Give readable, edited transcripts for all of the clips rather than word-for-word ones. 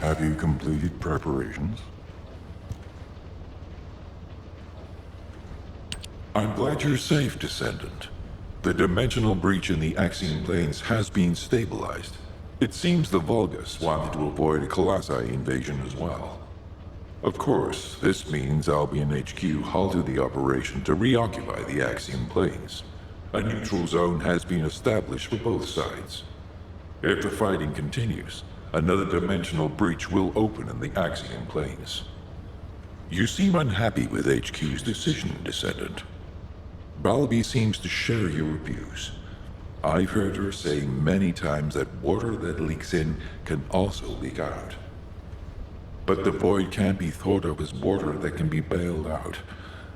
Have you completed preparations? I'm glad you're safe, Descendant. The dimensional breach in the Axiom planes has been stabilized. It seems the Vulgus wanted to avoid a Colossi invasion as well. Of course, this means Albion HQ halted the operation to reoccupy the Axiom planes. A neutral zone has been established for both sides. If the fighting continues, another dimensional breach will open in the Axiom planes. You seem unhappy with HQ's decision, Descendant. Balby seems to share your views. I've heard her say many times that water that leaks in can also leak out. But the void can't be thought of as water that can be bailed out.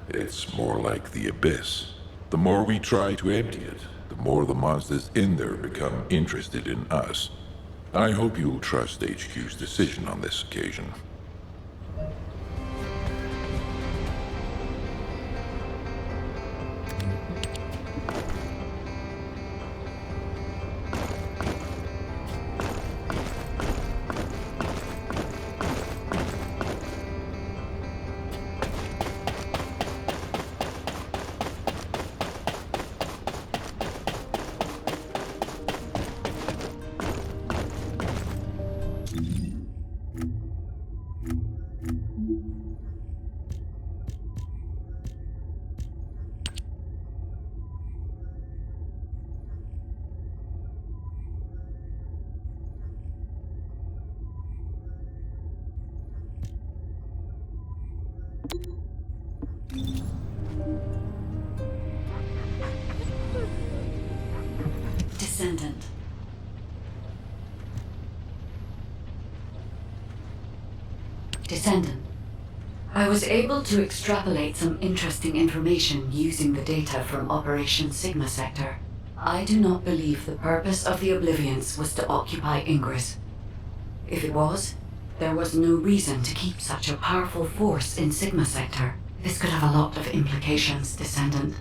It's more like the abyss. The more we try to empty it, the more the monsters in there become interested in us. I hope you'll trust HQ's decision on this occasion. Descendant. Descendant. I was able to extrapolate some interesting information using the data from Operation Sigma Sector. I do not believe the purpose of the Oblivions was to occupy Ingress. If it was, there was no reason to keep such a powerful force in Sigma Sector. This could have a lot of implications, Descendant.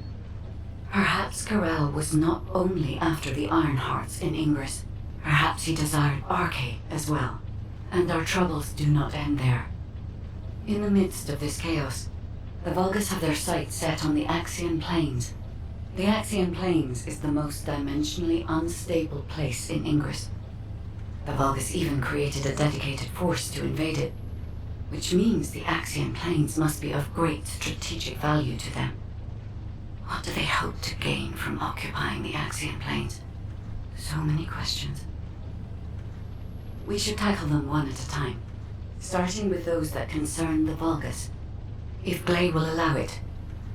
Perhaps Karel was not only after the Iron Hearts in Ingress. Perhaps he desired Arche as well. And our troubles do not end there. In the midst of this chaos, the Vulgus have their sights set on the Axion Plains. The Axion Plains is the most dimensionally unstable place in Ingress. The Vulgus even created a dedicated force to invade it, which means the Axion Plains must be of great strategic value to them. What do they hope to gain from occupying the Axion Plains? So many questions. We should tackle them one at a time, starting with those that concern the Vulgus. If Gley will allow it,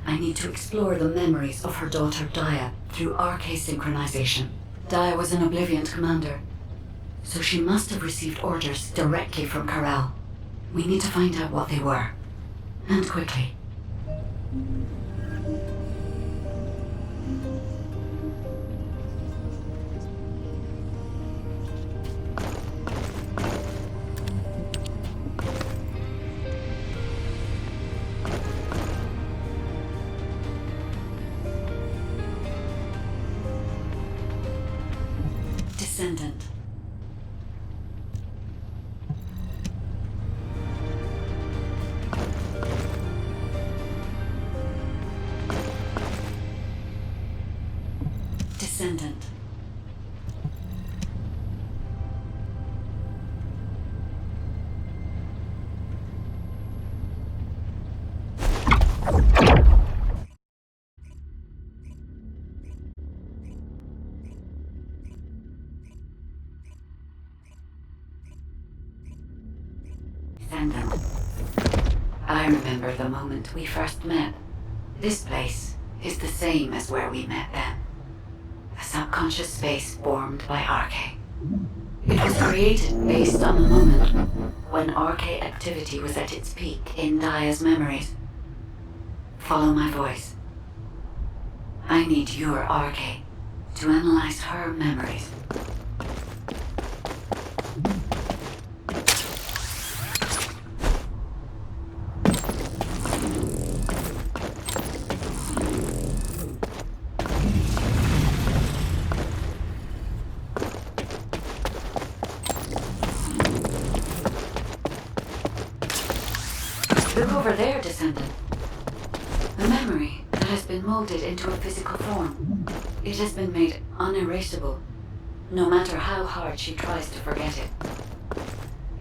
I need to explore the memories of her daughter Dia through Arche synchronization. Dia was an Oblivion commander, so she must have received orders directly from Karel. We need to find out what they were, and quickly. Descendant. Descendant. Descendant. I remember the moment we first met. This place is the same as where we met then. A subconscious space formed by Arche. It was created based on the moment when Arche activity was at its peak in Dia's memories. Follow my voice. I need your Arche to analyze her memories. Look over there, Descendant. A memory that has been molded into a physical form. It has been made unerasable, no matter how hard she tries to forget it.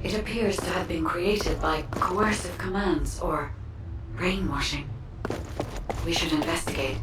It appears to have been created by coercive commands or brainwashing. We should investigate.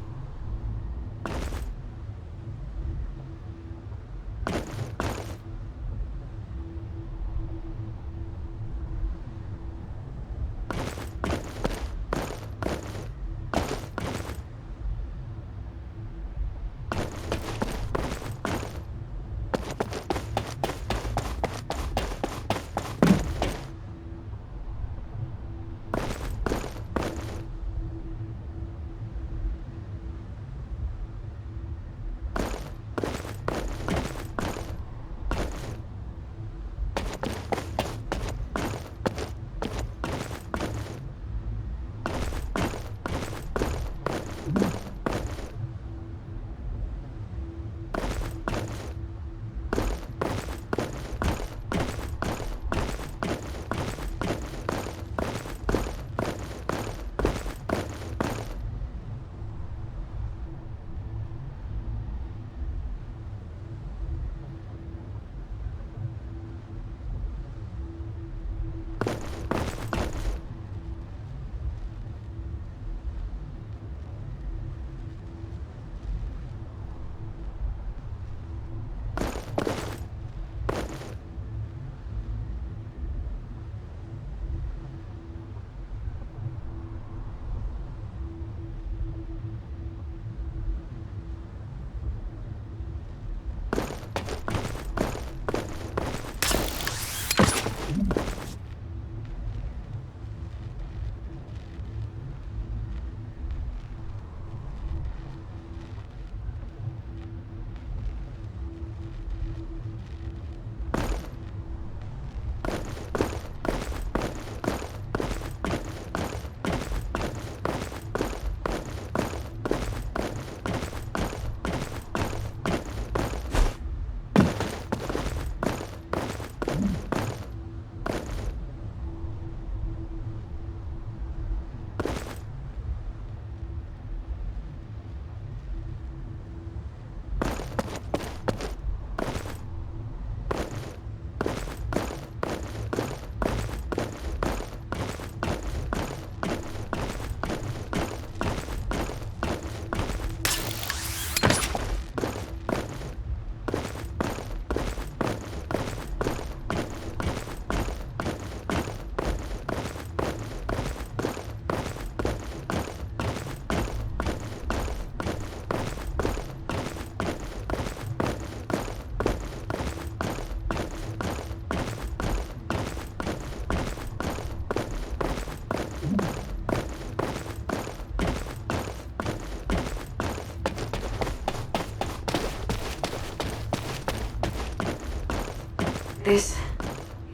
This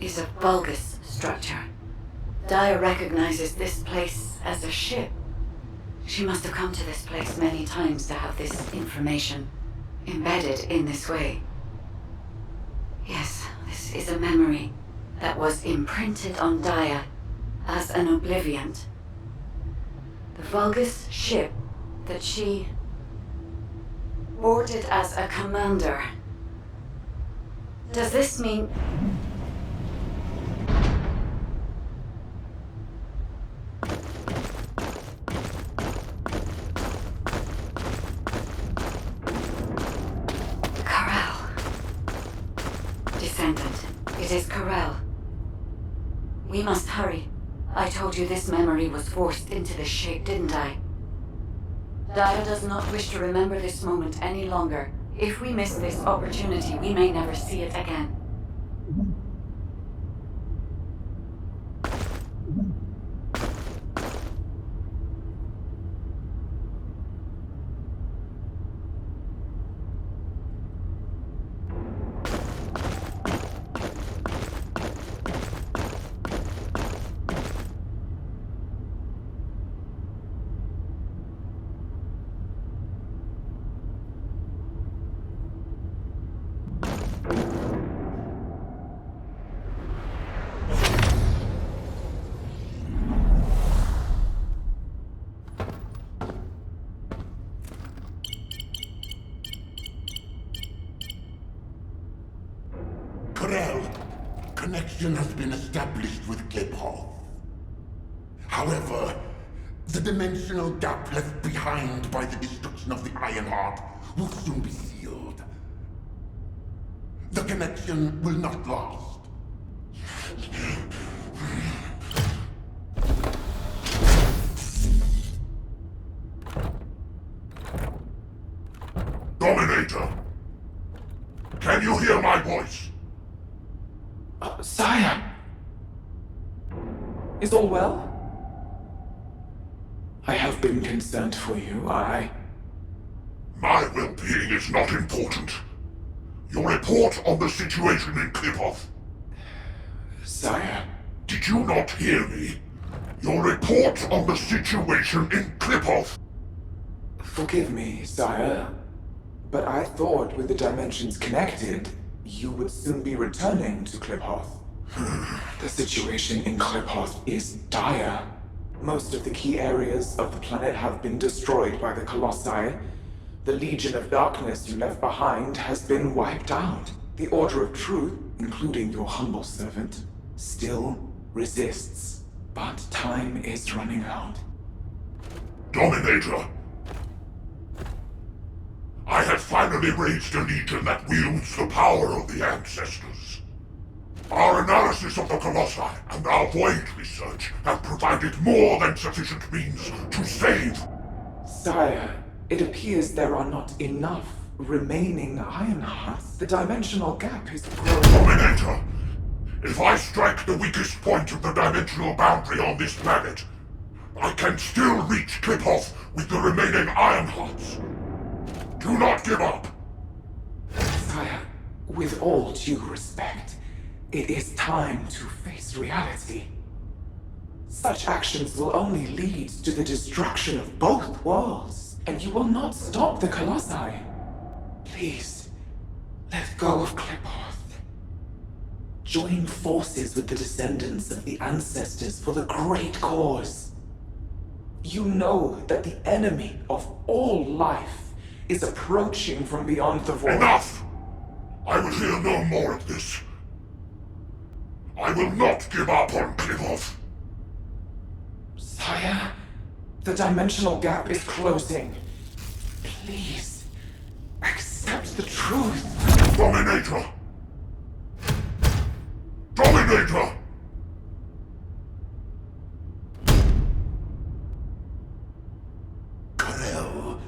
is a bulbous structure. Daya recognizes this place as a ship. She must have come to this place many times to have this information embedded in this way. Yes, this is a memory that was imprinted on Daya as an obliviant. The Vulgus ship that she boarded as a commander. Does this mean... Corral. Descendant, it is Corral. We must hurry. I told you this memory was forced into this shape, didn't I? Daya does not wish to remember this moment any longer. If we miss this opportunity, we may never see it again. Corel, connection has been established with Cliphoff. However, the dimensional gap left behind by the destruction of the Ironheart will soon be sealed. The connection will not last. Dominator! Can you hear my voice? Sire! Is all well? I have been concerned for you, My well-being is not important. Your report on the situation in Cliphoff. Sire, Did you not hear me? Your report on the situation in Cliphoff. forgive me, sire, but I thought with the dimensions connected, you would soon be returning to Cliphoff. The situation in Cliphoff is dire. Most of the key areas of the planet have been destroyed by the Colossi. The Legion of Darkness you left behind has been wiped out. The Order of Truth, including your humble servant, still resists. But time is running out. Dominator! I have finally raised a legion that wields the power of the ancestors. Our analysis of the Colossi and our Void research have provided more than sufficient means to save. Sire, it appears there are not enough remaining Ironhearts. The dimensional gap is growing. Dominator! If I strike the weakest point of the dimensional boundary on this planet, I can still reach Cliphoff with the remaining Ironhearts. Do not give up! Sire, with all due respect, it is time to face reality. Such actions will only lead to the destruction of both worlds, and you will not stop the Colossi. Please, let go of Cliphoff. Join forces with the descendants of the ancestors for the great cause. You know that the enemy of all life is approaching from beyond the void. Enough! I will hear no more of this. I will not give up on Cliphoff. Sire, the dimensional gap is closing. Please, accept the truth. Dominator! Dominator! Corel,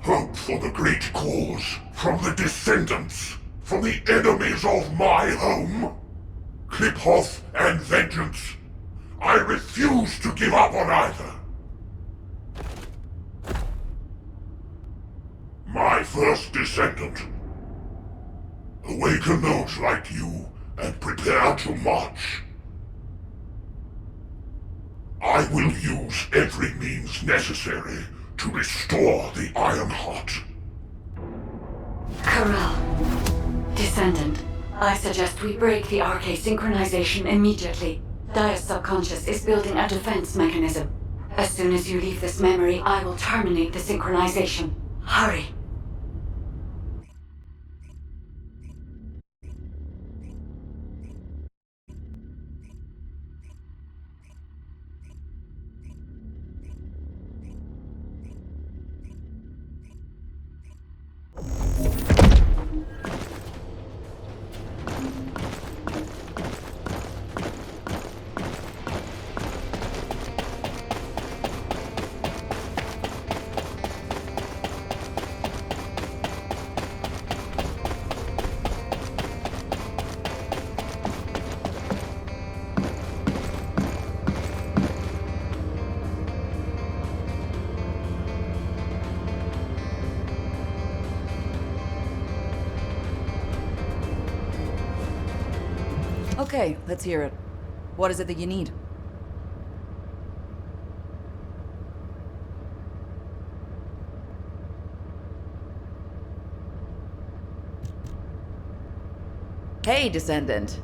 Hope for the great cause, from the Descendants, from the enemies of my home. Cliphoff and vengeance. I refuse to give up on either. My first Descendant. Awaken those like you and prepare to march. I will use every means necessary to restore the Ironheart. Corel. Descendant. I suggest we break the RK synchronization immediately. Dia's subconscious is building a defense mechanism. As soon as you leave this memory, I will terminate the synchronization. Hurry. Okay, let's hear it. What is it that you need? Hey, Descendant.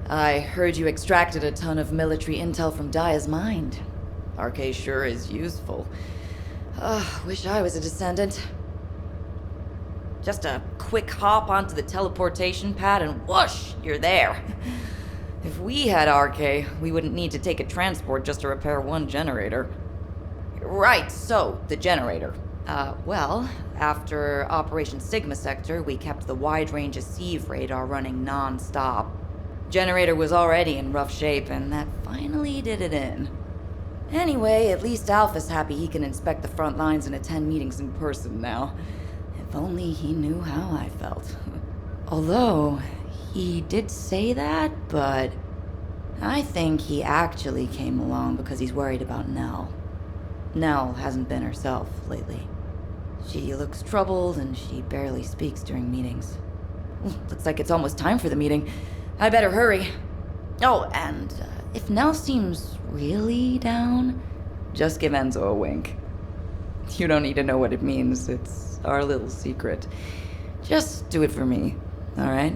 I heard you extracted a ton of military intel from Dia's mind. RK sure is useful. Wish I was a Descendant. Just a quick hop onto the teleportation pad and whoosh, you're there. If we had RK, we wouldn't need to take a transport just to repair one generator. Right, so, the generator. Well, after Operation Sigma Sector, we kept the wide-range Sieve radar running non-stop. Generator was already in rough shape, and that finally did it in. Anyway, at least Alpha's happy he can inspect the front lines and attend meetings in person now. If only he knew how I felt. Although, he did say that, but I think he actually came along because he's worried about Nell. Nell hasn't been herself lately. She looks troubled and she barely speaks during meetings. Looks like it's almost time for the meeting. I better hurry. Oh, and if Nell seems really down, just give Enzo a wink. You don't need to know what it means. It's our little secret. Just do it for me, all right?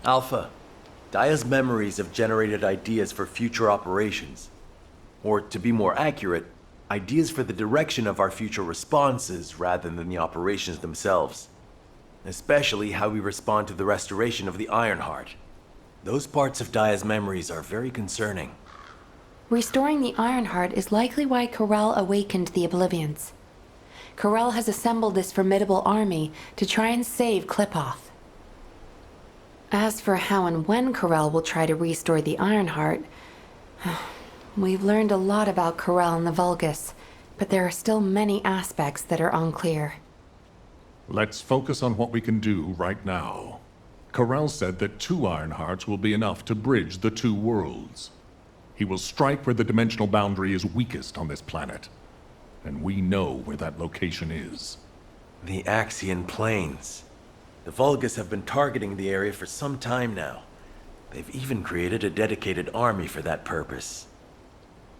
Alpha, Daya's memories have generated ideas for future operations. Or, to be more accurate, ideas for the direction of our future responses rather than the operations themselves. Especially how we respond to the restoration of the Ironheart. Those parts of Daya's memories are very concerning. Restoring the Ironheart is likely why Corel awakened the Oblivions. Corel has assembled this formidable army to try and save Klipoth. As for how and when Corel will try to restore the Ironheart, we've learned a lot about Corel and the Vulgus, but there are still many aspects that are unclear. Let's focus on what we can do right now. Corel said that 2 Ironhearts will be enough to bridge the 2 worlds. He will strike where the dimensional boundary is weakest on this planet. And we know where that location is. The Axian Plains. The Vulgus have been targeting the area for some time now. They've even created a dedicated army for that purpose.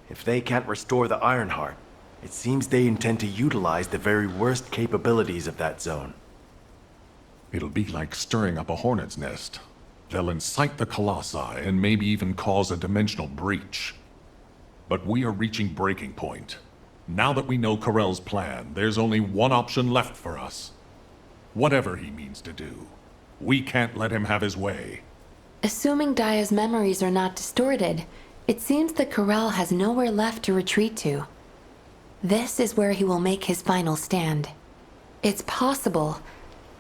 If they can't restore the Ironheart, it seems they intend to utilize the very worst capabilities of that zone. It'll be like stirring up a hornet's nest. They'll incite the Colossi and maybe even cause a dimensional breach. But we are reaching breaking point. Now that we know Corel's plan, there's only one option left for us. Whatever he means to do, we can't let him have his way. Assuming Daya's memories are not distorted, it seems that Corel has nowhere left to retreat to. This is where he will make his final stand. It's possible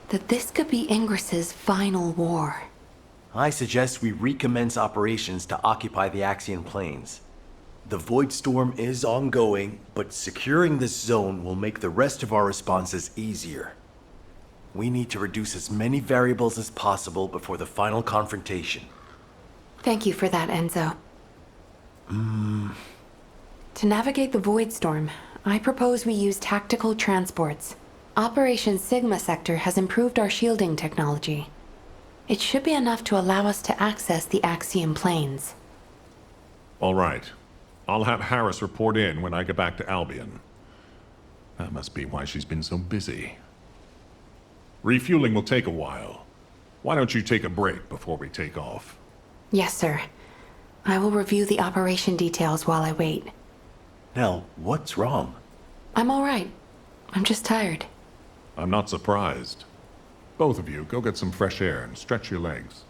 that this could be Ingris's final war. I suggest we recommence operations to occupy the Axian Plains. The Void Storm is ongoing, but securing this zone will make the rest of our responses easier. We need to reduce as many variables as possible before the final confrontation. Thank you for that, Enzo. To navigate the Void Storm, I propose we use tactical transports. Operation Sigma Sector has improved our shielding technology. It should be enough to allow us to access the Axian Plains. All right. I'll have Harris report in when I get back to Albion. That must be why she's been so busy. Refueling will take a while. Why don't you take a break before we take off? Yes, sir. I will review the operation details while I wait. Nell, what's wrong? I'm all right. I'm just tired. I'm not surprised. Both of you, go get some fresh air and stretch your legs.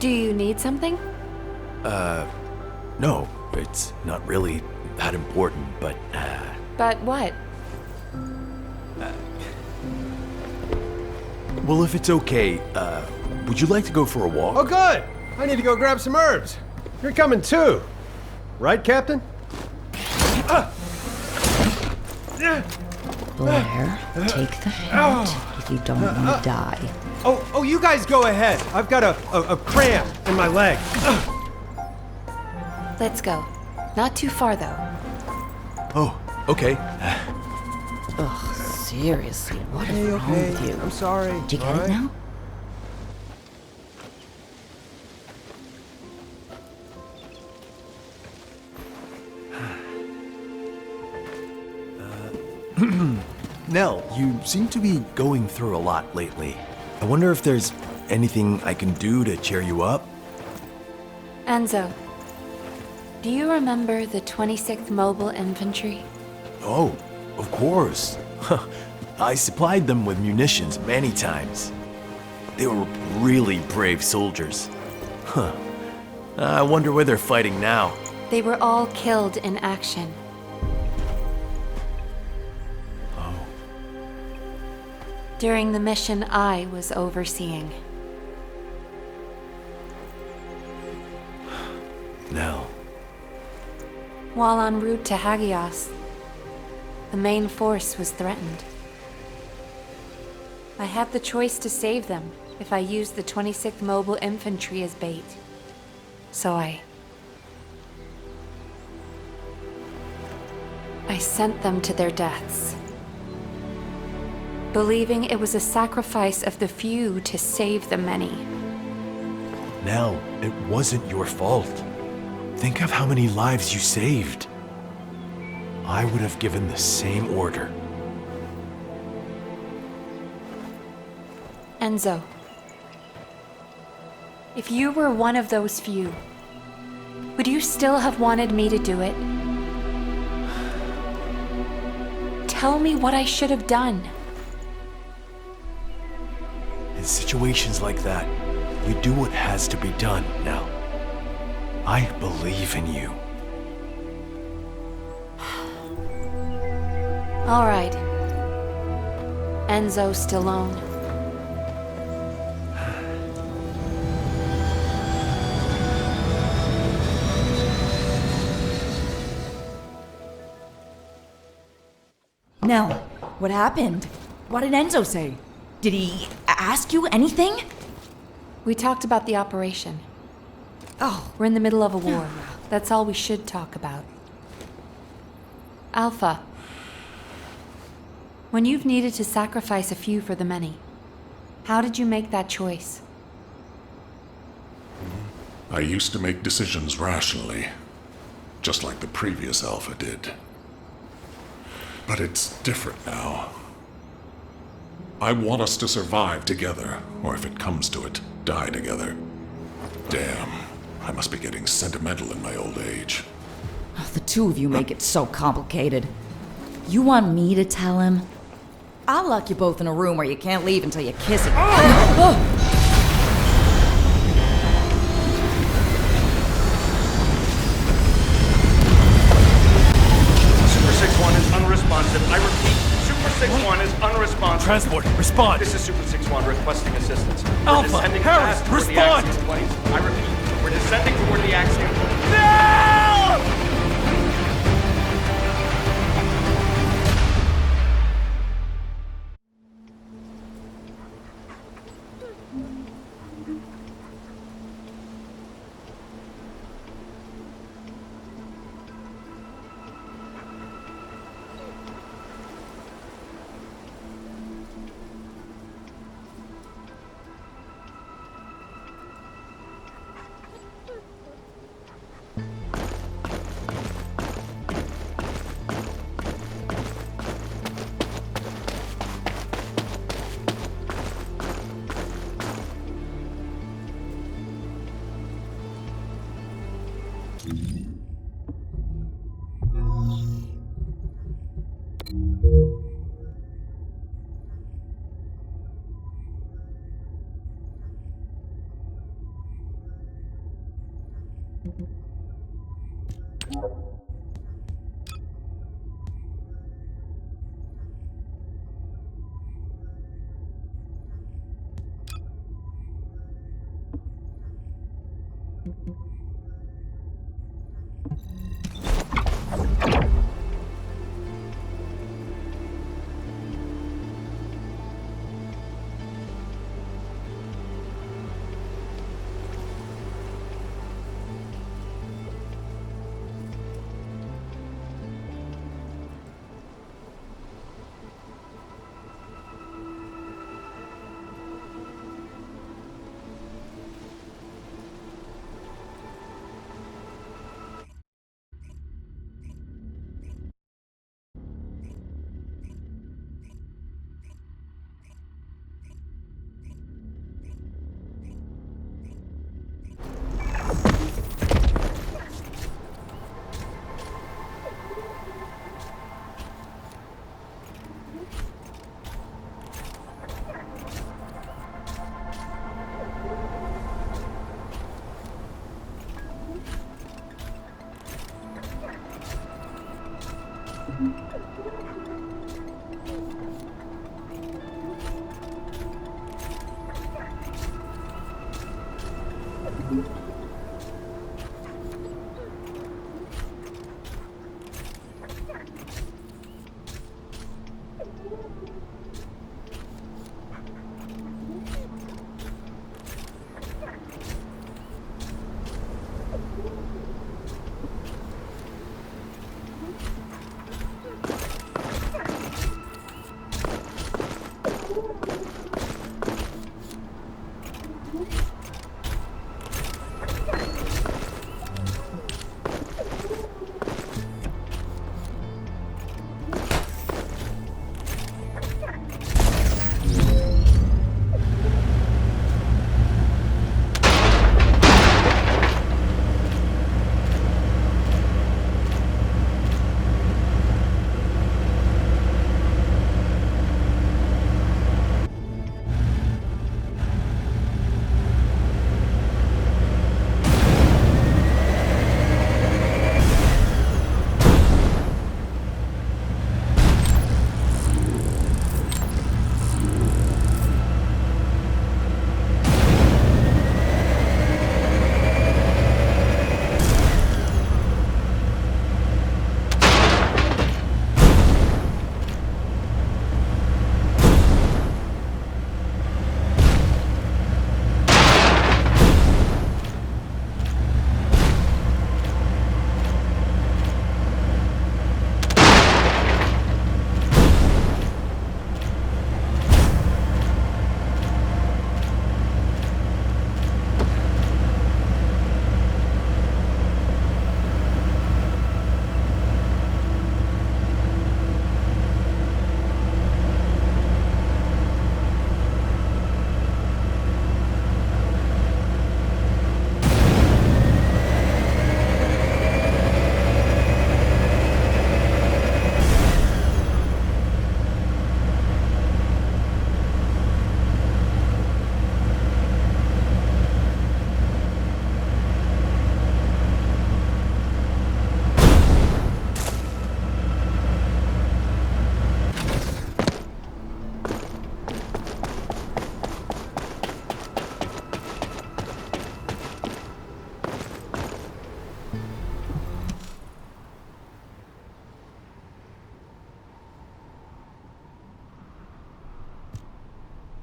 Do you need something? No, it's not really that important, but, But what? well, if it's okay, would you like to go for a walk? Oh, good! I need to go grab some herbs. You're coming too. Right, Captain? Blair, take the hint if you don't want to die. Oh, you guys go ahead. I've got a cramp in my leg. Let's go. Not too far, though. Oh, okay. Ugh, seriously, what is wrong with you? I'm sorry. Do you get it now? Nell, you seem to be going through a lot lately. I wonder if there's anything I can do to cheer you up? Enzo, do you remember the 26th Mobile Infantry? Oh, of course. I supplied them with munitions many times. They were really brave soldiers. Huh. I wonder where they're fighting now. They were all killed in action. During the mission I was overseeing. Nell. While en route to Hagios, the main force was threatened. I had the choice to save them if I used the 26th Mobile Infantry as bait. So I sent them to their deaths, believing it was a sacrifice of the few to save the many. Nell, it wasn't your fault. Think of how many lives you saved. I would have given the same order. Enzo, if you were one of those few, would you still have wanted me to do it? Tell me what I should have done. In situations like that, you do what has to be done, Nell. I believe in you. All right. Enzo Stallone. Nell, what happened? What did Enzo say? Did he ask you anything? We talked about the operation. Oh, We're in the middle of a war. That's all we should talk about. Alpha. When you've needed to sacrifice a few for the many, how did you make that choice? I used to make decisions rationally, just like the previous Alpha did. But it's different now. I want us to survive together, or if it comes to it, die together. Damn, I must be getting sentimental in my old age. the two of you make it so complicated. You want me to tell him? I'll lock you both in a room where you can't leave until you kiss it. Super 6-1 is unresponsive. I repeat, Super 6-1 is unresponsive. Transport, respond! This is Super 6-1 requesting assistance. Alpha, We're descending Harris, fast toward respond! the Axiom planes. I repeat, we're descending toward the Axiom planes. No!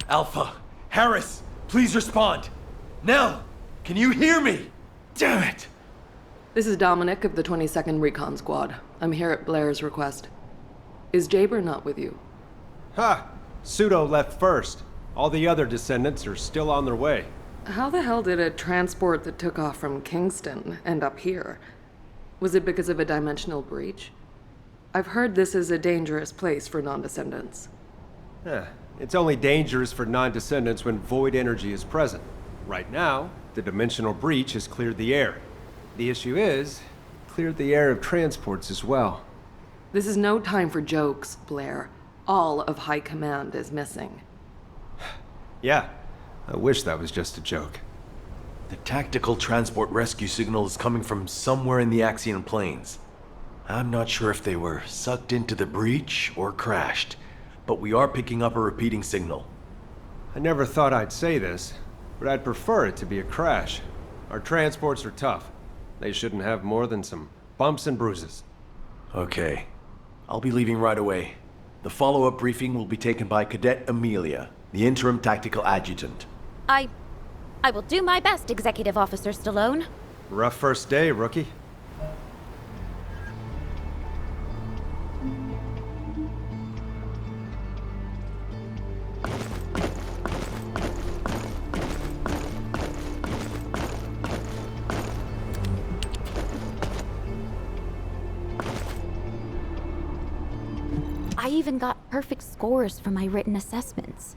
Alpha, Harris, please respond. Nell, can you hear me? Damn it! This is Dominic of the 22nd Recon Squad. I'm here at Blair's request. Is Jaber not with you? Ha! Pseudo left first. All the other descendants are still on their way. How the hell did a transport that took off from Kingston end up here? Was it because of a dimensional breach? I've heard this is a dangerous place for non-descendants. It's only dangerous for non-descendants when void energy is present. Right now, the dimensional breach has cleared the air. The issue is, cleared the air of transports as well. This is no time for jokes, Blair. All of High Command is missing. Yeah, I wish that was just a joke. The tactical transport rescue signal is coming from somewhere in the Axian plains. I'm not sure if they were sucked into the breach or crashed, but we are picking up a repeating signal. I never thought I'd say this, but I'd prefer it to be a crash. Our transports are tough. They shouldn't have more than some bumps and bruises. Okay. I'll be leaving right away. The follow-up briefing will be taken by Cadet Amelia, the interim tactical adjutant. I will do my best, Executive Officer Stallone. Rough first day, rookie. I even got perfect scores for my written assessments.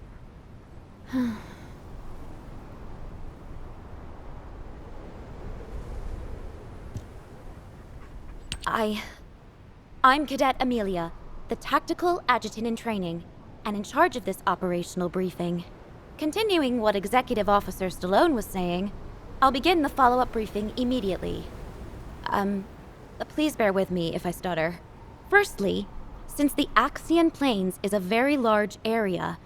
I'm Cadet Amelia, the Tactical Adjutant in Training, and in charge of this operational briefing. Continuing what Executive Officer Stallone was saying, I'll begin the follow-up briefing immediately. Please bear with me if I stutter. Firstly, since the Axian Plains is a very large area,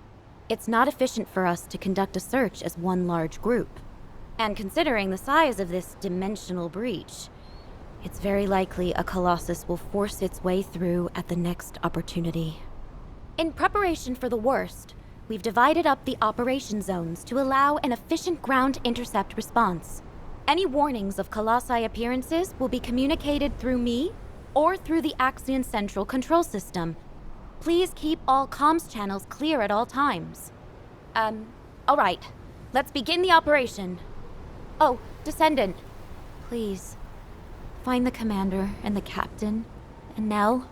it's not efficient for us to conduct a search as one large group. And considering the size of this dimensional breach, it's very likely a Colossus will force its way through at the next opportunity. In preparation for the worst, we've divided up the operation zones to allow an efficient ground intercept response. Any warnings of Colossi appearances will be communicated through me or through the Axion Central Control System. Please keep all comms channels clear at all times. All right. Let's begin the operation. Oh, Descendant. Please, find the commander and the captain, and Nell.